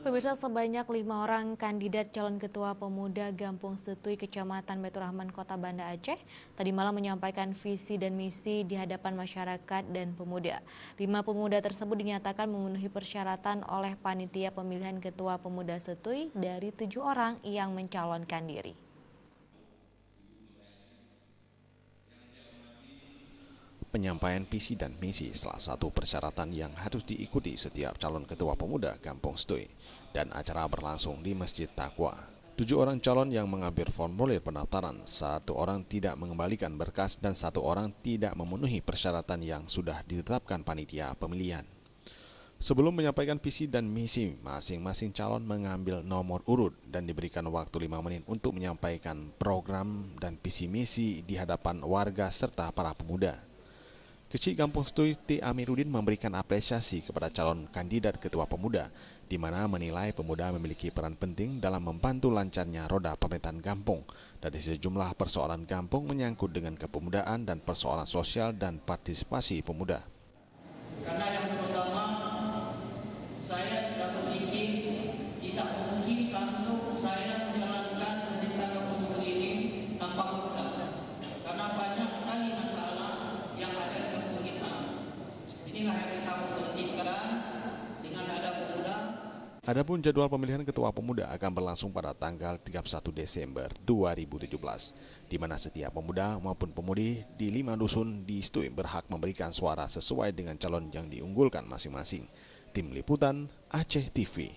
Pemirsa, sebanyak 5 orang kandidat calon ketua pemuda Gampung Setui, Kecamatan Baitur Rahman, Kota Banda Aceh, tadi malam menyampaikan visi dan misi di hadapan masyarakat dan pemuda. 5 pemuda tersebut dinyatakan memenuhi persyaratan oleh panitia pemilihan ketua pemuda Setui dari 7 orang yang mencalonkan diri. Penyampaian visi dan misi salah satu persyaratan yang harus diikuti setiap calon ketua pemuda Gampung Setui, dan acara berlangsung di Masjid Taqwa. 7 orang calon yang mengambil formulir pendaftaran, 1 orang tidak mengembalikan berkas dan 1 orang tidak memenuhi persyaratan yang sudah ditetapkan panitia pemilihan. Sebelum menyampaikan visi dan misi, masing-masing calon mengambil nomor urut dan diberikan waktu 5 menit untuk menyampaikan program dan visi misi di hadapan warga serta para pemuda. Kecil Gampung Setui T. Amiruddin memberikan apresiasi kepada calon kandidat ketua pemuda, di mana menilai pemuda memiliki peran penting dalam membantu lancarnya roda pemerintahan kampung dari sejumlah persoalan kampung menyangkut dengan kepemudaan dan persoalan sosial dan partisipasi pemuda. Karena yang pertama, saya sudah berpikir tidak mungkin sanggup saya menjalankan pemerintahan kampung Setui ini tanpa pemuda. Karena banyak sekali masalah yang ada di kampung kita. Inilah yang kita perhatikan dengan ada pemuda. Adapun jadwal pemilihan ketua pemuda akan berlangsung pada tanggal 31 Desember 2017, di mana setiap pemuda maupun pemudi di 5 dusun di Setui berhak memberikan suara sesuai dengan calon yang diunggulkan masing-masing. Tim Liputan Aceh TV.